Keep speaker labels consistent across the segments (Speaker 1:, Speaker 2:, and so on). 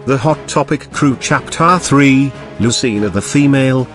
Speaker 1: The Hot Topic Krew Chapter 3, Lucina the Female.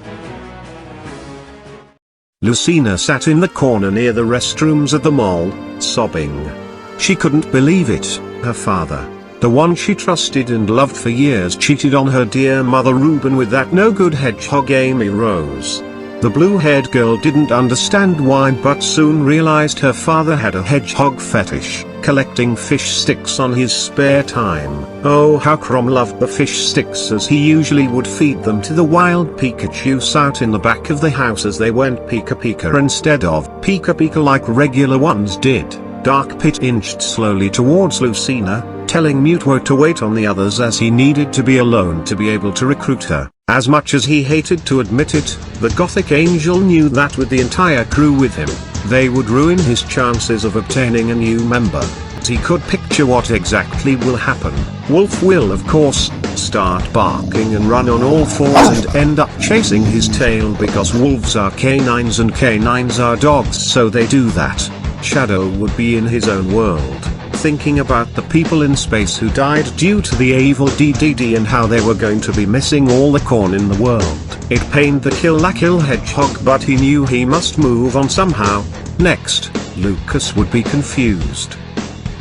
Speaker 1: Lucina sat in the corner near the restrooms at the mall, sobbing. She couldn't believe it. Her father, the one she trusted and loved for years, cheated on her dear mother Reuben with that no-good hedgehog Amy Rose. The blue-haired girl didn't understand why, but soon realized her father had a hedgehog fetish, collecting fish sticks on his spare time. Oh, how Krew loved the fish sticks, as he usually would feed them to the wild Pikachus out in the back of the house as they went pika-pika instead of pika-pika like regular ones did. Dark Pit inched slowly towards Lucina, telling Mutwo to wait on the others as he needed to be alone to be able to recruit her. As much as he hated to admit it, the Gothic Angel knew that with the entire crew with him, they would ruin his chances of obtaining a new member. He could picture what exactly will happen. Wolf will, of course, start barking and run on all fours and end up chasing his tail because wolves are canines and canines are dogs, so they do that. Shadow would be in his own world, thinking about the people in space who died due to the evil DDD and how they were going to be missing all the corn in the world. It pained the Kill la Kill hedgehog, but he knew he must move on somehow. Next, Lucas would be confused.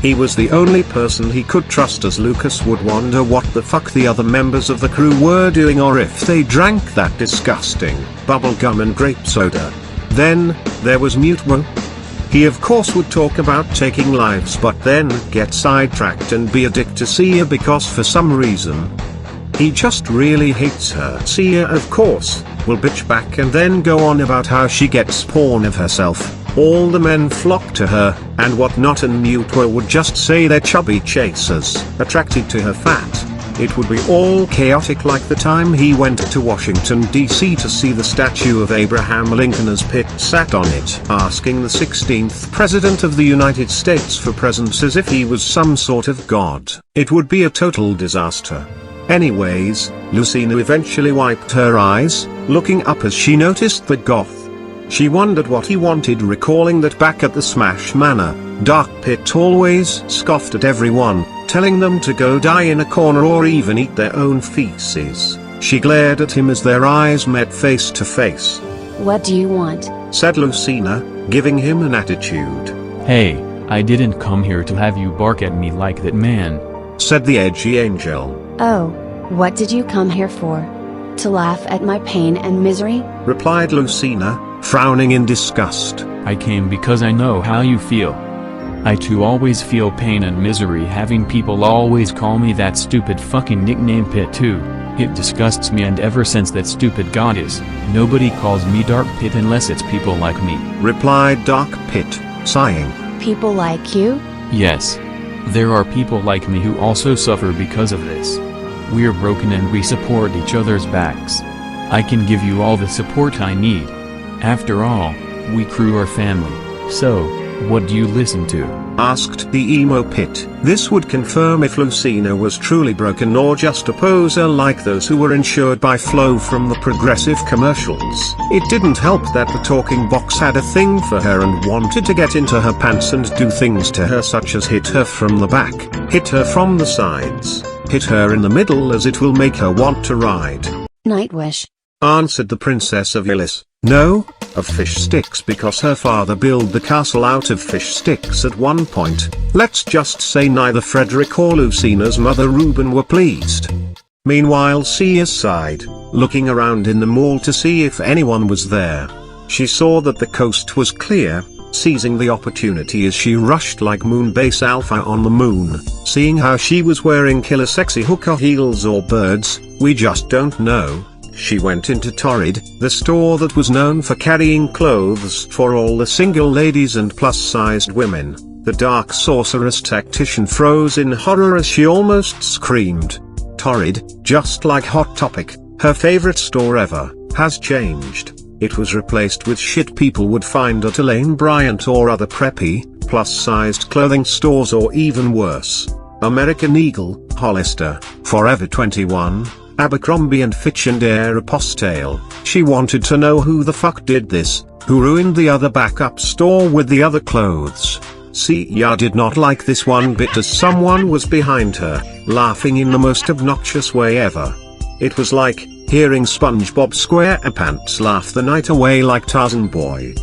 Speaker 1: He was the only person he could trust, as Lucas would wonder what the fuck the other members of the crew were doing, or if they drank that disgusting bubblegum and grape soda. Then, there was Mutwo. He of course would talk about taking lives, but then get sidetracked and be a dick to Sia because for some reason he just really hates her. Sia of course will bitch back and then go on about how she gets porn of herself. All the men flock to her, and whatnot, and Mutwo would just say they're chubby chasers, attracted to her fat. It would be all chaotic like the time he went to Washington, D.C. to see the statue of Abraham Lincoln as Pitt sat on it, asking the 16th President of the United States for presents as if he was some sort of god. It would be a total disaster. Anyways, Lucina eventually wiped her eyes, looking up as she noticed the goth. She wondered what he wanted, recalling that back at the Smash Manor, Dark Pit always scoffed at everyone, telling them to go die in a corner or even eat their own feces. She glared at him as their eyes met face to face.
Speaker 2: "What do you want?"
Speaker 1: said Lucina, giving him an attitude.
Speaker 3: "Hey, I didn't come here to have you bark at me like that man,"
Speaker 1: said the edgy angel.
Speaker 2: "Oh, what did you come here for? To laugh at my pain and misery?"
Speaker 1: replied Lucina, frowning in disgust.
Speaker 3: "I came because I know how you feel. I too always feel pain and misery having people always call me that stupid fucking nickname Pit too. It disgusts me, and ever since that stupid goddess, nobody calls me Dark Pit unless it's people like me,"
Speaker 1: replied Dark Pit, sighing.
Speaker 2: "People like you?"
Speaker 3: "Yes. There are people like me who also suffer because of this. We're broken and we support each other's backs. I can give you all the support I need. After all, we Krew are family. So, what do you listen to?"
Speaker 1: asked the emo Pit. This would confirm if Lucina was truly broken or just a poser like those who were insured by Flo from the Progressive commercials. It didn't help that the talking box had a thing for her and wanted to get into her pants and do things to her, such as hit her from the back, hit her from the sides, hit her in the middle, as it will make her want to ride.
Speaker 2: "Nightwish,"
Speaker 1: answered the Princess of Illis. "No, of fish sticks, because her father built the castle out of fish sticks at one point." Let's just say neither Frederick or Lucina's mother Reuben were pleased. Meanwhile, Sia sighed, looking around in the mall to see if anyone was there. She saw that the coast was clear, seizing the opportunity as she rushed like Moonbase Alpha on the moon. Seeing how she was wearing killer sexy hooker heels or birds, we just don't know, she went into Torrid, the store that was known for carrying clothes for all the single ladies and plus-sized women. The dark sorceress tactician froze in horror as she almost screamed. Torrid, just like Hot Topic, her favorite store ever, has changed. It was replaced with shit people would find at Elaine Bryant or other preppy, plus-sized clothing stores, or even worse, American Eagle, Hollister, Forever 21, Abercrombie and Fitch and Aeropostale. She wanted to know who the fuck did this, who ruined the other backup store with the other clothes. Sia did not like this one bit as someone was behind her, laughing in the most obnoxious way ever. It was like hearing SpongeBob SquarePants laugh the night away like Tarzan boy.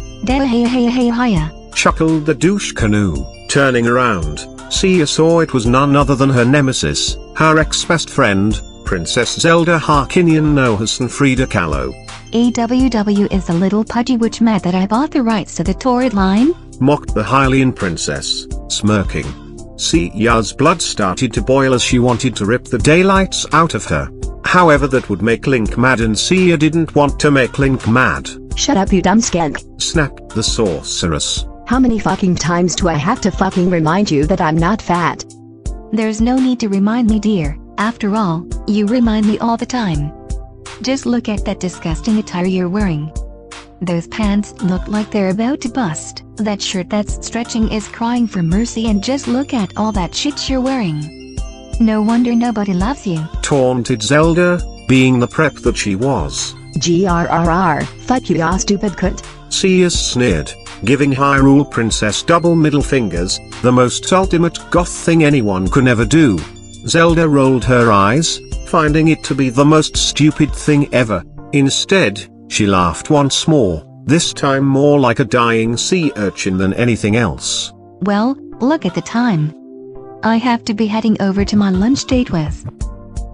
Speaker 1: Chuckled the douche Krew. Turning around, Sia saw it was none other than her nemesis, her ex-best friend, Princess Zelda Harkinian Nohasan Frida Kahlo.
Speaker 4: AWW is the little pudgy witch mad that I bought the rights to the torrid line?
Speaker 1: Mocked the Hylian princess, smirking. Sia's blood started to boil as she wanted to rip the daylights out of her. However, that would make Link mad, and Sia didn't want to make Link mad.
Speaker 5: Shut up, you dumb skank,
Speaker 1: Snapped the sorceress.
Speaker 5: how many fucking times do I have to fucking remind you that I'm not fat?
Speaker 4: There's no need to remind me, dear. After all, you remind me all the time. Just look at that disgusting attire you're wearing. Those pants look like they're about to bust. That shirt that's stretching is crying for mercy, and just look at all that shit you're wearing. No wonder nobody loves you.
Speaker 1: Taunted Zelda, being the prep that she was.
Speaker 5: GRRR, fuck you, ya stupid cunt.
Speaker 1: Sia sneered, giving Hyrule Princess double middle fingers, the most ultimate goth thing anyone could ever do. Zelda rolled her eyes, finding it to be the most stupid thing ever. Instead, she laughed once more, this time more like a dying sea urchin than anything else.
Speaker 4: Well, look at the time. I have to be heading over to my lunch date with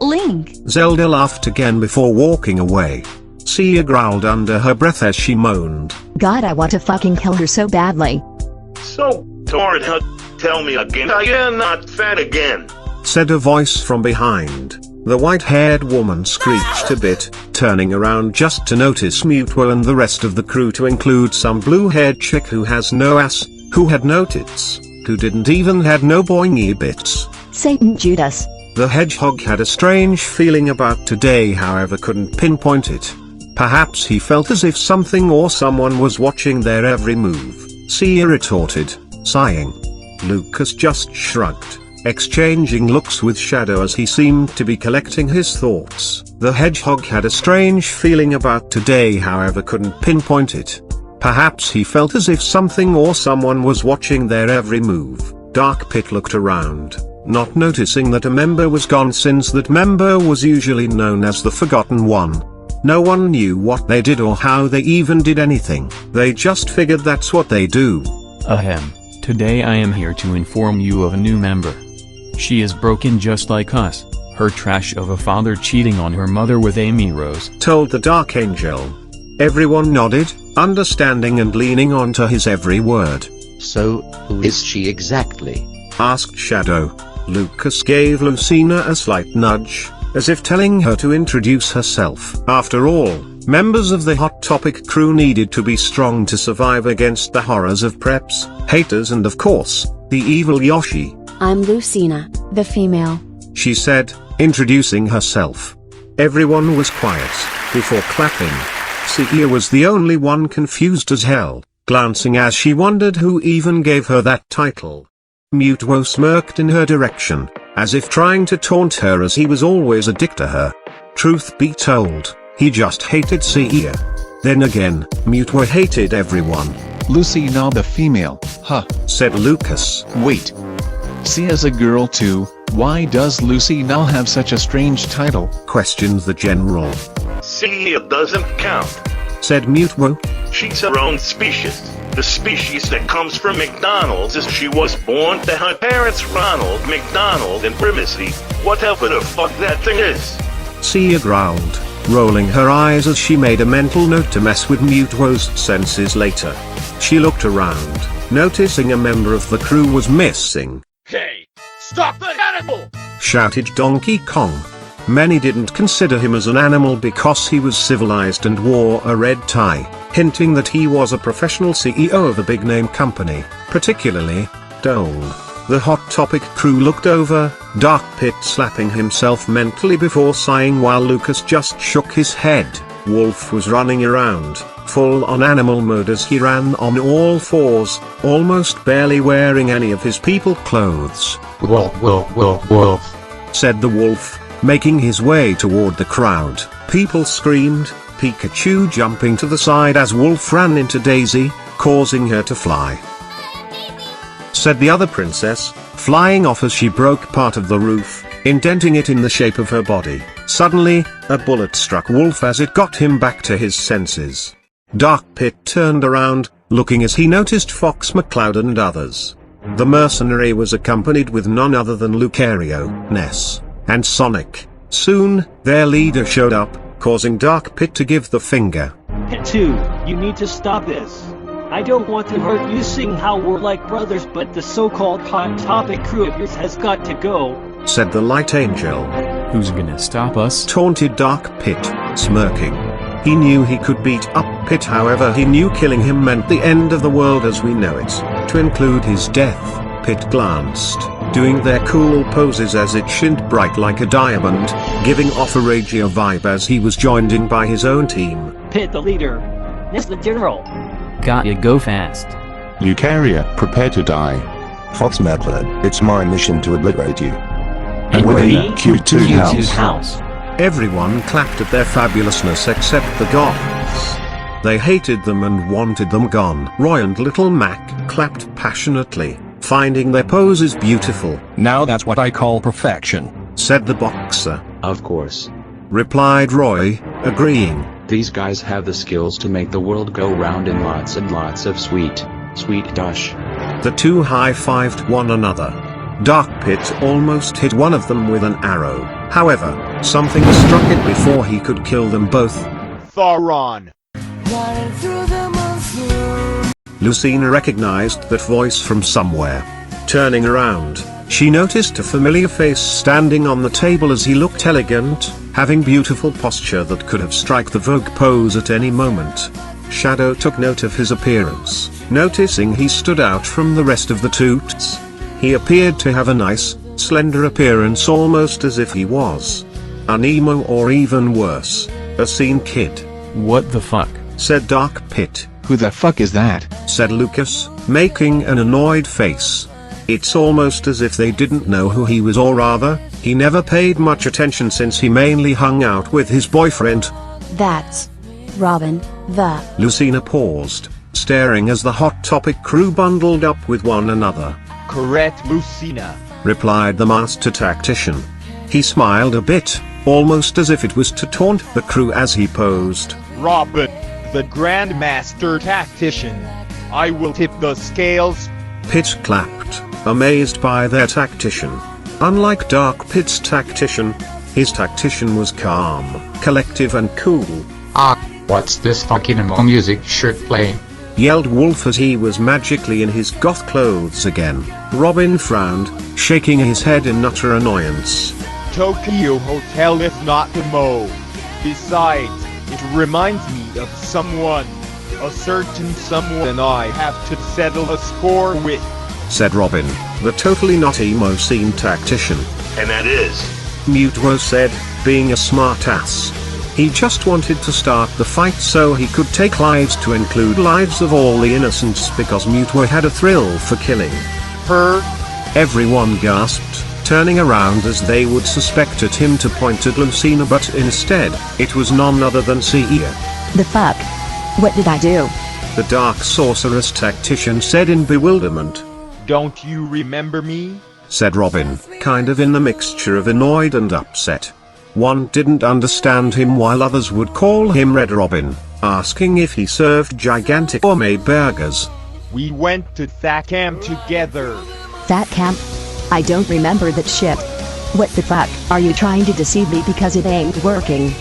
Speaker 4: Link.
Speaker 1: Zelda laughed again before walking away. Sia growled under her breath as she moaned.
Speaker 5: God, I want to fucking kill her so badly.
Speaker 6: So, torrid, tell me again, I am not fat again.
Speaker 1: Said a voice from behind. The white-haired woman screeched a bit, turning around just to notice Mutwo and the rest of the crew, to include some blue-haired chick who has no ass, who had no tits, who didn't even had no boingy bits.
Speaker 5: Satan Judas.
Speaker 1: The hedgehog had a strange feeling about today, however couldn't pinpoint it. Perhaps he felt as if something or someone was watching their every move. Sia retorted, sighing. Lucas just shrugged, exchanging looks with Shadow as he seemed to be collecting his thoughts. The hedgehog had a strange feeling about today, however couldn't pinpoint it. Perhaps he felt as if something or someone was watching their every move. Dark Pit looked around, not noticing that a member was gone, since that member was usually known as the Forgotten One. No one knew what they did or how they even did anything. They just figured that's what they do.
Speaker 3: Ahem. Today I am here to inform you of a new member. She is broken just like us. Her trash of a father cheating on her mother with Amy Rose.
Speaker 1: Told the Dark Angel. Everyone nodded, understanding and leaning onto his every word.
Speaker 7: So, who is she exactly?
Speaker 1: Asked Shadow. Lucas gave Lucina a slight nudge, as if telling her to introduce herself. After all, members of the Hot Topic crew needed to be strong to survive against the horrors of preps, haters and of course, the evil Yoshi.
Speaker 2: I'm Lucina, the female.
Speaker 1: She said, introducing herself. Everyone was quiet, before clapping. Sia was the only one confused as hell, glancing as she wondered who even gave her that title. Mutwo smirked in her direction, as if trying to taunt her, as he was always a dick to her. Truth be told, he just hated Sia. Then again, Mutwo hated everyone.
Speaker 8: Lucina the female, huh?
Speaker 1: Said Lucas.
Speaker 8: Wait. Sia's a girl too, why does Lucina have such a strange title?
Speaker 1: Questioned the general.
Speaker 6: Sia doesn't count.
Speaker 1: Said Mutwo.
Speaker 6: She's her own species. The species that comes from McDonald's, as she was born to her parents Ronald McDonald and Primacy, whatever the fuck that thing is.
Speaker 1: Sia growled, rolling her eyes as she made a mental note to mess with Mutwo's senses later. She looked around, noticing a member of the crew was missing.
Speaker 6: Hey, stop the animal!
Speaker 1: Shouted Donkey Kong. Many didn't consider him as an animal because he was civilized and wore a red tie, hinting that he was a professional CEO of a big-name company, particularly Dole. The Hot Topic crew looked over, Dark Pit slapping himself mentally before sighing, while Lucas just shook his head. Wolf was running around, full on animal mode as he ran on all fours, almost barely wearing any of his people clothes.
Speaker 7: Wolf, wolf, wolf, wolf.
Speaker 1: Said the wolf, making his way toward the crowd. People screamed, Pikachu jumping to the side as Wolf ran into Daisy, causing her to fly. said the other princess, flying off as she broke part of the roof, indenting it in the shape of her body. Suddenly, a bullet struck Wolf as it got him back to his senses. Dark Pit turned around, looking as he noticed Fox McCloud and others. The mercenary was accompanied with none other than Lucario, Ness, and Sonic. Soon, their leader showed up, causing Dark Pit to give the finger.
Speaker 9: Pit 2, you need to stop this. I don't want to hurt you seeing how we're like brothers, but the so-called hot topic crew of yours has got to go,
Speaker 1: said the light angel.
Speaker 3: Who's gonna stop us?
Speaker 1: Taunted Dark Pit, smirking. He knew he could beat up Pit, however he knew killing him meant the end of the world as we know it. To include his death, Pit glanced, doing their cool poses as it shined bright like a diamond, giving off a ragier vibe as he was joined in by his own team.
Speaker 9: Pit the leader, Ness the general.
Speaker 3: Gotta go fast.
Speaker 10: Lucaria, prepare to die.
Speaker 11: Fox McCloud, it's my mission to obliterate you.
Speaker 3: And
Speaker 10: we're
Speaker 3: we
Speaker 10: in Q2 house.
Speaker 1: Everyone clapped at their fabulousness except the gods. They hated them and wanted them gone. Roy and Little Mac clapped passionately, finding their poses beautiful.
Speaker 12: Now that's what I call perfection,
Speaker 1: said the boxer.
Speaker 7: Of course.
Speaker 1: Replied Roy, agreeing.
Speaker 7: These guys have the skills to make the world go round in lots and lots of sweet dash.
Speaker 1: The two high-fived one another. Dark Pit almost hit one of them with an arrow. However, something struck it before he could kill them both.
Speaker 13: Thoron.
Speaker 1: Lucina recognized that voice from somewhere. Turning around, she noticed a familiar face standing on the table as he looked elegant, having beautiful posture that could have struck the Vogue pose at any moment. Shadow took note of his appearance, noticing he stood out from the rest of the Toots. He appeared to have a nice, slender appearance, almost as if he was an emo or even worse, a scene kid.
Speaker 3: What the fuck?
Speaker 1: Said Dark Pit.
Speaker 8: Who the fuck is that?
Speaker 1: Said Lucas, making an annoyed face. It's almost as if they didn't know who he was, or rather, he never paid much attention since he mainly hung out with his boyfriend.
Speaker 2: That's Robin, the...
Speaker 1: Lucina paused, staring as the Hot Topic crew bundled up with one another.
Speaker 13: Correct, Lucina,
Speaker 1: replied the master tactician. He smiled a bit, almost as if it was to taunt the crew as he posed.
Speaker 13: Robin, the Grandmaster Tactician. I will tip the scales.
Speaker 1: Pit clapped, amazed by their tactician. Unlike Dark Pit's tactician, his tactician was calm, collective and cool.
Speaker 14: What's this fucking emo music shirt playing?
Speaker 1: Yelled Wolf as he was magically in his goth clothes again. Robin frowned, shaking his head in utter annoyance.
Speaker 13: Tokyo Hotel if not the Mo. Besides, it reminds me of someone. A certain someone I have to settle a score with,
Speaker 1: said Robin, the totally not emo scene tactician.
Speaker 6: And that is?
Speaker 1: Mutuo said, being a smartass. He just wanted to start the fight so he could take lives, to include lives of all the innocents, because Mutuo had a thrill for killing
Speaker 13: her.
Speaker 1: Everyone gasped, turning around as they would suspect at him to point at Lucina, but instead, it was none other than Cia.
Speaker 5: The fuck? What did I do?
Speaker 1: The Dark Sorceress tactician said in bewilderment.
Speaker 13: Don't you remember me?
Speaker 1: Said Robin, kind of in the mixture of annoyed and upset. One didn't understand him while others would call him Red Robin, asking if he served gigantic or made burgers.
Speaker 13: We went to that camp together.
Speaker 5: That camp? I don't remember that shit. What the fuck? Are you trying to deceive me because it ain't working?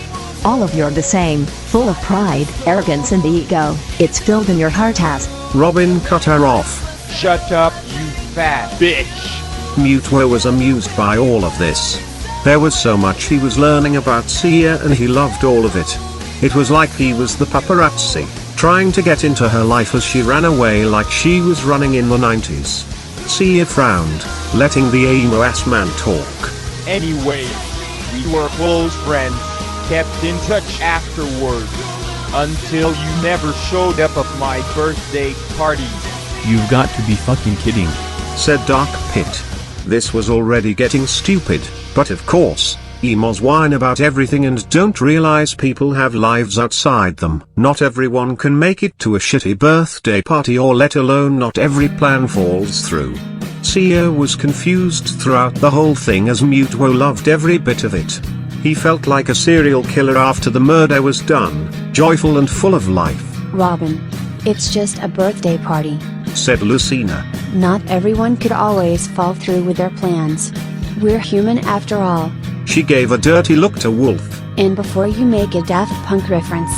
Speaker 5: All of you're the same, full of pride, arrogance and ego. It's filled in your heart as.
Speaker 1: Robin cut her off.
Speaker 13: Shut up, you fat bitch.
Speaker 1: Mutuo was amused by all of this. There was so much he was learning about Cia and he loved all of it. It was like he was the paparazzi, trying to get into her life as she ran away like she was running in the 90s. Cia frowned, letting the emo-ass man talk.
Speaker 13: Anyway, we were close friends, kept in touch afterward, until you never showed up at my birthday party.
Speaker 3: You've got to be fucking kidding,
Speaker 1: said Dark Pit. This was already getting stupid, but of course, Emos whine about everything and don't realize people have lives outside them. Not everyone can make it to a shitty birthday party, or let alone not every plan falls through. Sia was confused throughout the whole thing, as Mutwo loved every bit of it. He felt like a serial killer after the murder was done, joyful and full of life.
Speaker 2: Robin. It's just a birthday party,
Speaker 1: said Lucina.
Speaker 2: Not everyone could always fall through with their plans. We're human after all.
Speaker 1: She gave a dirty look to Wolf.
Speaker 2: And before you make a Daft Punk reference,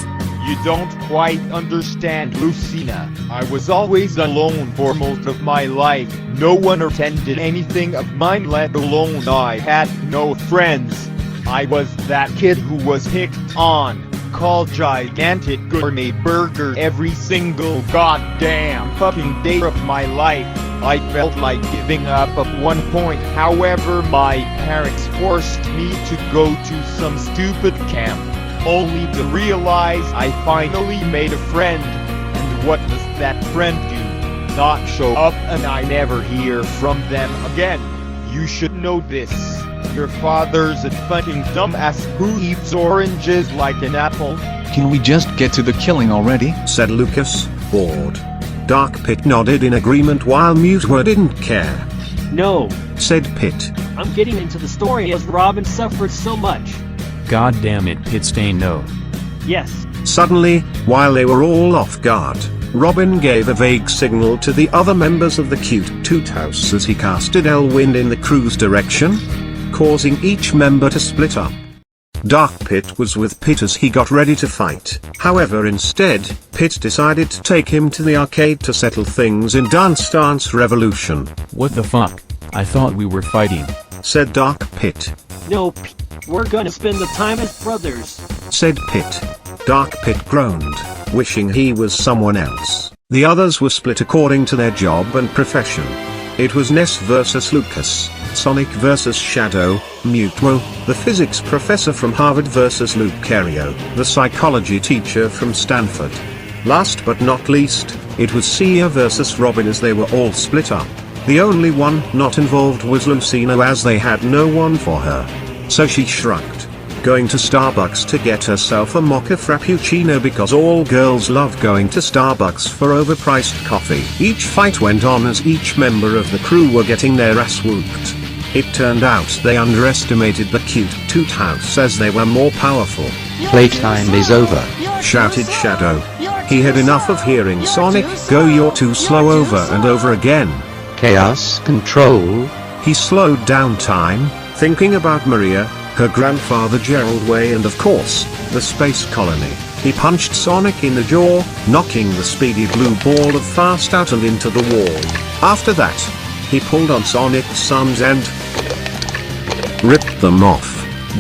Speaker 13: you don't quite understand, Lucina. I was always alone for most of my life. No one attended anything of mine, let alone I had no friends. I was that kid who was picked on, called gigantic gourmet burger every single goddamn fucking day of my life. I felt like giving up at one point, however my parents forced me to go to some stupid camp, only to realize I finally made a friend. And what does that friend do? Not show up, and I never hear from them again. You should know this. Your father's a fucking dumbass who eats oranges like an apple.
Speaker 8: Can we just get to the killing already?
Speaker 1: Said Lucas, bored. Dark Pit nodded in agreement while Mutwo didn't care.
Speaker 9: No,
Speaker 1: said Pit.
Speaker 9: I'm getting into the story as Robin suffered so much.
Speaker 3: God damn it, Pitstain, no.
Speaker 9: Yes.
Speaker 1: Suddenly, while they were all off guard, Robin gave a vague signal to the other members of the cute Toot House as he casted Elwind in the crew's direction, causing each member to split up. Dark Pit was with Pit as he got ready to fight. However, instead, Pit decided to take him to the arcade to settle things in Dance Dance Revolution.
Speaker 3: What the fuck? I thought we were fighting,
Speaker 1: said Dark Pit.
Speaker 9: No, we're gonna spend the time as brothers,
Speaker 1: said Pit. Dark Pit groaned, wishing he was someone else. The others were split according to their job and profession. It was Ness versus Lucas, Sonic versus Shadow, Mutwo, the physics professor from Harvard versus Lucario, the psychology teacher from Stanford. Last but not least, it was Sia versus Robin as they were all split up. The only one not involved was Lucina, as they had no one for her. So she shrugged, going to Starbucks to get herself a mocha frappuccino because all girls love going to Starbucks for overpriced coffee. Each fight went on as each member of the crew were getting their ass whooped. It turned out they underestimated the cute Toot House as they were more powerful.
Speaker 7: Playtime is over,
Speaker 1: shouted Shadow. He had enough of hearing Sonic go "You're too slow" over and over again.
Speaker 7: Chaos Control.
Speaker 1: He slowed down time, thinking about Maria, her grandfather Gerald Way, and of course, the space colony. He punched Sonic in the jaw, knocking the speedy blue ball of fast out and into the wall. After that, he pulled on Sonic's arms and ripped them off.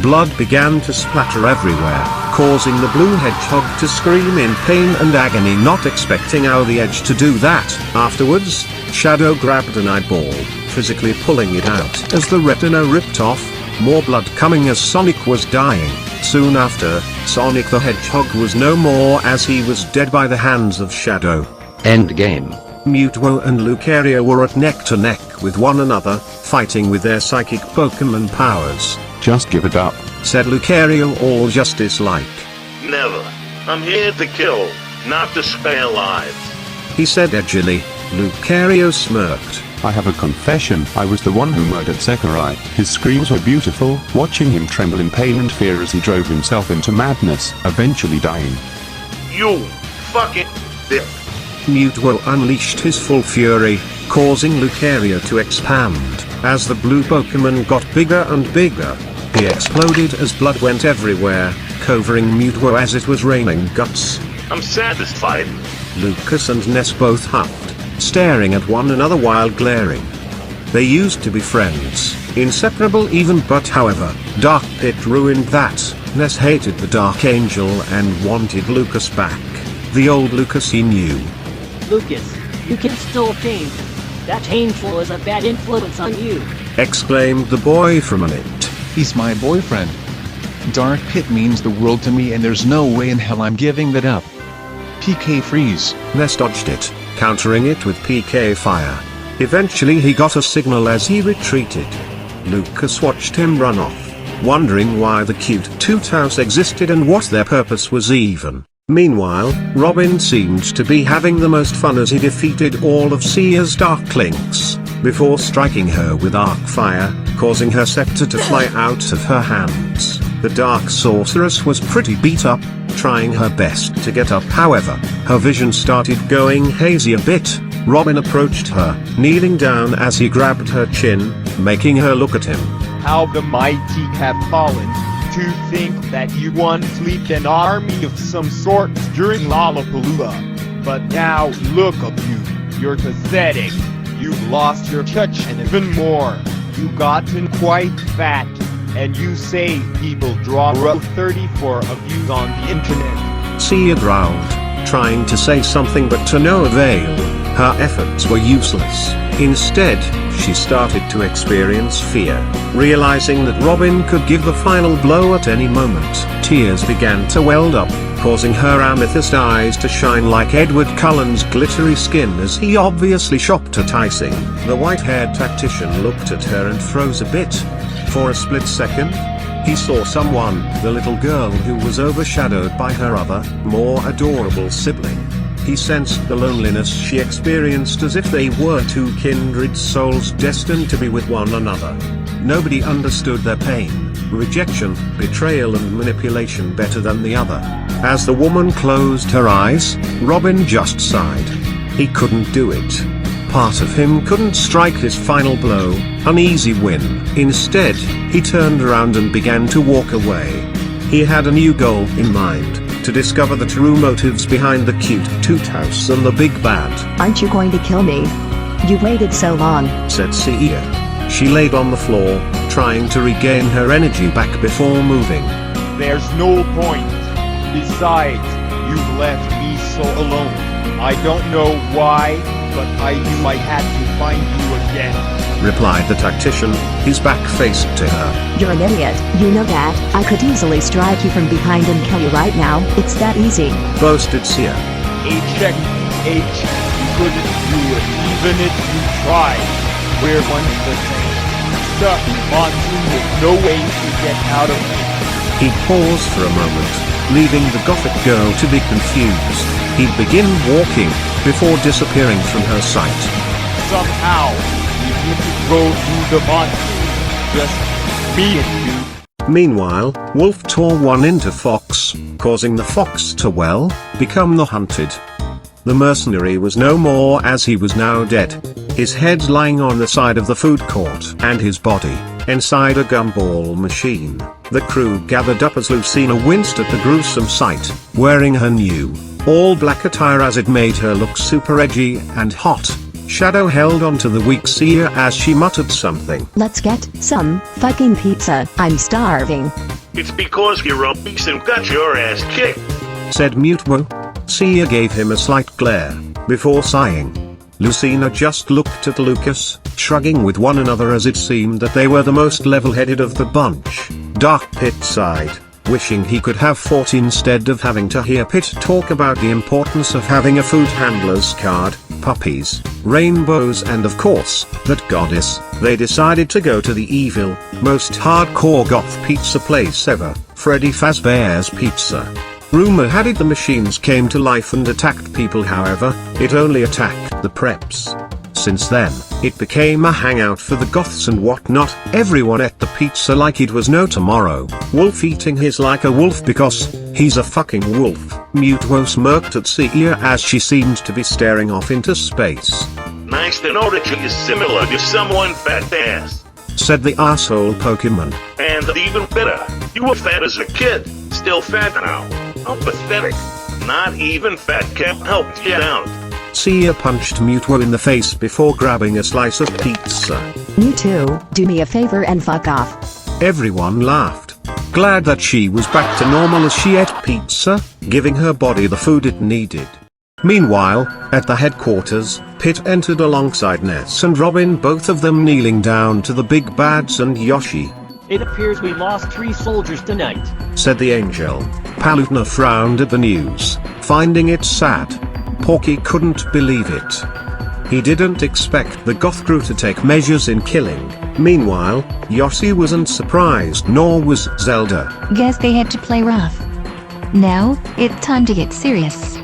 Speaker 1: Blood began to splatter everywhere, causing the blue hedgehog to scream in pain and agony, not expecting the Edge to do that. Afterwards, Shadow grabbed an eyeball, physically pulling it out as the retina ripped off, more blood coming as Sonic was dying. Soon after, Sonic the Hedgehog was no more as he was dead by the hands of Shadow.
Speaker 7: Endgame.
Speaker 1: Mutwo and Lucario were at neck to neck with one another, fighting with their psychic Pokemon powers.
Speaker 10: Just give it up,
Speaker 1: said Lucario, all justice-like.
Speaker 6: Never. I'm here to kill, not to spare lives,
Speaker 1: he said edgily. Lucario smirked.
Speaker 10: I have a confession. I was the one who murdered Sakurai. His screams were beautiful, watching him tremble in pain and fear as he drove himself into madness, eventually dying.
Speaker 6: You fucking bitch.
Speaker 1: Mutwo unleashed his full fury, causing Lucario to expand. As the blue Pokemon got bigger and bigger, he exploded as blood went everywhere, covering Mutwo as it was raining guts.
Speaker 6: I'm satisfied.
Speaker 1: Lucas and Ness both huffed, staring at one another while glaring. They used to be friends, inseparable even, but however, Dark Pit ruined that. Ness hated the Dark Angel and wanted Lucas back. The old Lucas he knew.
Speaker 9: Lucas, you can still change. That angel is a bad influence on you,
Speaker 1: exclaimed the boy from a minute.
Speaker 8: He's my boyfriend. Dark Pit means the world to me, and there's no way in hell I'm giving that up. PK freeze.
Speaker 1: Ness dodged it, countering it with PK fire. Eventually he got a signal as he retreated. Lucas watched him run off, wondering why the cute Toot House existed and what their purpose was even. Meanwhile, Robin seemed to be having the most fun as he defeated all of Sia's dark links, before striking her with arc fire, causing her scepter to fly out of her hands. The dark sorceress was pretty beat up, trying her best to get up. However, her vision started going hazy a bit. Robin approached her, kneeling down as he grabbed her chin, making her look at him.
Speaker 13: How the mighty have fallen. To think that you once lead an army of some sort during Lollapalooza. But now, look at you. You're pathetic. You've lost your touch and even more. You've gotten quite fat. And you say people draw row 34 of you on the internet.
Speaker 1: Sia growled, trying to say something but to no avail. Her efforts were useless. Instead, she started to experience fear, realizing that Robin could give the final blow at any moment. Tears began to well up, causing her amethyst eyes to shine like Edward Cullen's glittery skin as he obviously shopped at icing. The white-haired tactician looked at her and froze a bit. For a split second, he saw someone, the little girl who was overshadowed by her other, more adorable sibling. He sensed the loneliness she experienced as if they were two kindred souls destined to be with one another. Nobody understood their pain, rejection, betrayal and manipulation better than the other. As the woman closed her eyes, Robin just sighed. He couldn't do it. Part of him couldn't strike his final blow, an easy win. Instead, he turned around and began to walk away. He had a new goal in mind, to discover the true motives behind the cute Toot House and the big bad.
Speaker 5: Aren't you going to kill me? You waited so long,
Speaker 1: said Sia. She laid on the floor, trying to regain her energy back before moving.
Speaker 13: There's no point. Besides, you've left me so alone. I don't know why, but I knew I had to find you again,
Speaker 1: replied the tactician, his back faced to her.
Speaker 5: You're an idiot, you know that. I could easily strike you from behind and kill you right now. It's that easy,
Speaker 1: boasted Sia.
Speaker 13: H, you couldn't do it even if you tried. We're one and the same. Stuck in monsoon with no way to get out of it.
Speaker 1: He paused for a moment, leaving the gothic girl to be confused. He'd begin walking, before disappearing from her sight.
Speaker 13: Somehow, we need to go through the monsoon. Just me and you.
Speaker 1: Meanwhile, Wolf tore one into Fox, causing the fox to, well, become the hunted. The mercenary was no more as he was now dead. His head lying on the side of the food court and his body, inside a gumball machine. The crew gathered up as Lucina winced at the gruesome sight, wearing her new, all-black attire as it made her look super edgy and hot. Shadow held onto the weak Sia as she muttered something.
Speaker 5: Let's get some fucking pizza, I'm starving.
Speaker 6: It's because you're obese and got your ass kicked,
Speaker 1: said Mutwo. Sia gave him a slight glare, before sighing. Lucina just looked at Lucas, shrugging with one another as it seemed that they were the most level-headed of the bunch. Dark Pit sighed, wishing he could have fought instead of having to hear Pit talk about the importance of having a food handler's card, puppies, rainbows and of course, that goddess. They decided to go to the evil, most hardcore goth pizza place ever, Freddy Fazbear's Pizza. Rumor had it the machines came to life and attacked people, however, it only attacked the preps. Since then, it became a hangout for the goths and whatnot. Everyone ate the pizza like it was no tomorrow. Wolf eating his like a wolf because he's a fucking wolf. Mutwo smirked at Sia as she seemed to be staring off into space.
Speaker 6: Nice to know that you're similar to someone fat ass,
Speaker 1: said the asshole Pokemon.
Speaker 6: And even better, you were fat as a kid, still fat now. How pathetic. Not even fat can help you out.
Speaker 1: Sia punched Mutwo in the face before grabbing a slice of pizza.
Speaker 5: Mewtwo, do me a favor and fuck off.
Speaker 1: Everyone laughed, glad that she was back to normal as she ate pizza, giving her body the food it needed. Meanwhile, at the headquarters, Pit entered alongside Ness and Robin, both of them kneeling down to the big bads and Yoshi.
Speaker 9: It appears we lost 3 soldiers tonight,
Speaker 1: said the angel. Palutena frowned at the news, finding it sad. Porky couldn't believe it. He didn't expect the goth crew to take measures in killing. Meanwhile, Yoshi wasn't surprised, nor was Zelda.
Speaker 4: Guess they had to play rough. Now, it's time to get serious.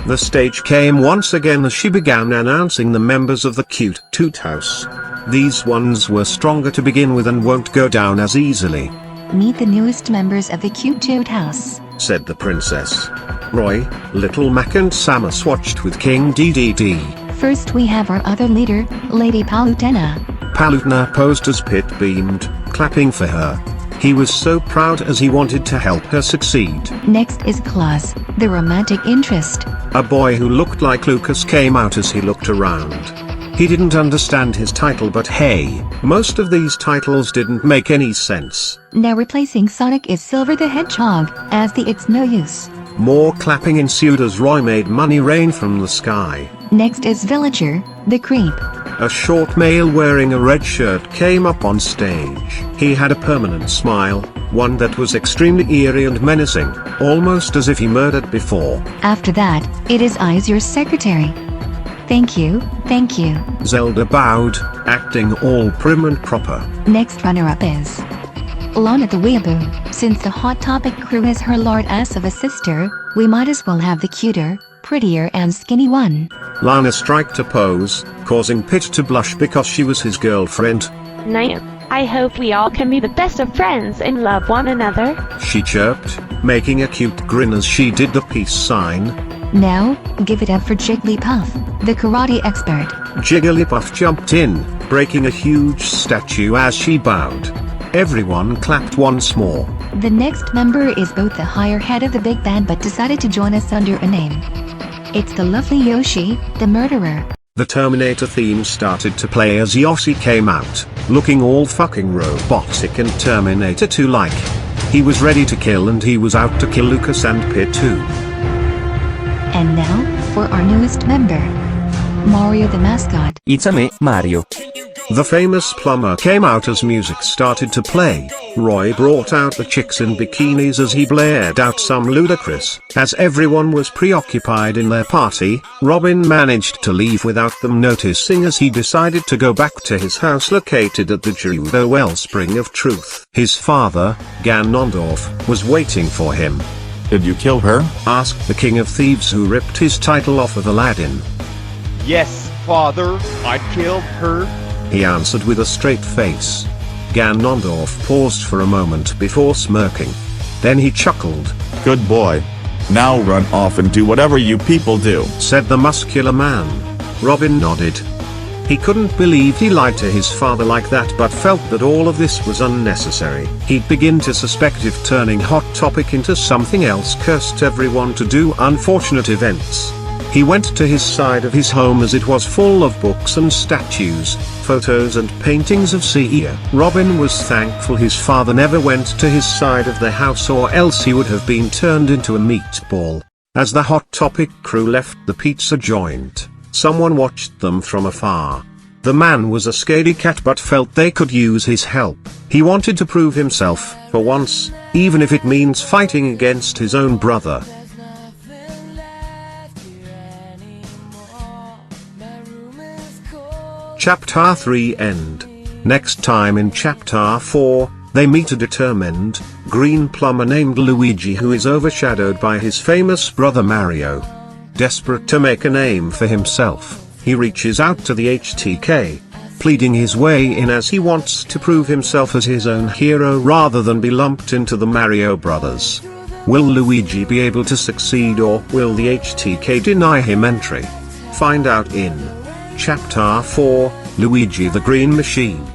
Speaker 1: The stage came once again as she began announcing the members of the cute Toot House. These ones were stronger to begin with and won't go down as easily.
Speaker 4: Meet the newest members of the cute Toot House,
Speaker 1: said the princess. Roy, Little Mac and Samus watched with King DDD.
Speaker 4: First we have our other leader, Lady Palutena.
Speaker 1: Palutena posed as Pit beamed, clapping for her. He was so proud as he wanted to help her succeed.
Speaker 4: Next is Claus, the romantic interest.
Speaker 1: A boy who looked like Lucas came out as he looked around. He didn't understand his title, but hey, most of these titles didn't make any sense.
Speaker 4: Now replacing Sonic is Silver the Hedgehog, as the It's No Use.
Speaker 1: More clapping ensued as Roy made money rain from the sky.
Speaker 4: Next is Villager, the Creep.
Speaker 1: A short male wearing a red shirt came up on stage. He had a permanent smile, one that was extremely eerie and menacing, almost as if he murdered before.
Speaker 4: After that, it is Eyes, your secretary. Thank you, thank you.
Speaker 1: Zelda bowed, acting all prim and proper.
Speaker 4: Next runner-up is Lana the Weeaboo. Since the Hot Topic crew is her lord ass of a sister, we might as well have the cuter, prettier and skinny one.
Speaker 1: Lana striked a pose, causing Pit to blush because she was his girlfriend.
Speaker 15: Nice. I hope we all can be the best of friends and love one another,
Speaker 1: she chirped, making a cute grin as she did the peace sign.
Speaker 4: Now, give it up for Jigglypuff, the karate expert.
Speaker 1: Jigglypuff jumped in, breaking a huge statue as she bowed. Everyone clapped once more.
Speaker 4: The next member is both the higher head of the big band but decided to join us under a name. It's the lovely Yoshi, the murderer.
Speaker 1: The Terminator theme started to play as Yoshi came out, looking all fucking robotic and Terminator 2-like. He was ready to kill and he was out to kill Lucas and Pit too.
Speaker 4: And now, for our newest member, Mario the mascot.
Speaker 12: It's a me, Mario.
Speaker 1: The famous plumber came out as music started to play. Roy brought out the chicks in bikinis as he blared out some ludicrous. As everyone was preoccupied in their party, Robin managed to leave without them noticing as he decided to go back to his house located at the Gerudo Wellspring of Truth. His father, Ganondorf, was waiting for him.
Speaker 16: Did you kill her?
Speaker 1: Asked the King of Thieves, who ripped his title off of Aladdin.
Speaker 13: Yes, father, I killed her.
Speaker 1: He answered with a straight face. Ganondorf paused for a moment before smirking. Then he chuckled.
Speaker 16: Good boy. Now run off and do whatever you people do,
Speaker 1: said the muscular man. Robin nodded. He couldn't believe he lied to his father like that, but felt that all of this was unnecessary. He'd begin to suspect if turning Hot Topic into something else cursed everyone to do unfortunate events. He went to his side of his home as it was full of books and statues, photos and paintings of Sia. Robin was thankful his father never went to his side of the house, or else he would have been turned into a meatball. As the Hot Topic crew left the pizza joint, someone watched them from afar. The man was a scaredy cat but felt they could use his help. He wanted to prove himself, for once, even if it means fighting against his own brother. Chapter 3 End. Next time in Chapter 4, they meet a determined, green plumber named Luigi who is overshadowed by his famous brother Mario. Desperate to make a name for himself, he reaches out to the HTK, pleading his way in as he wants to prove himself as his own hero rather than be lumped into the Mario brothers. Will Luigi be able to succeed, or will the HTK deny him entry? Find out in Chapter 4, Luigi the Green Machine.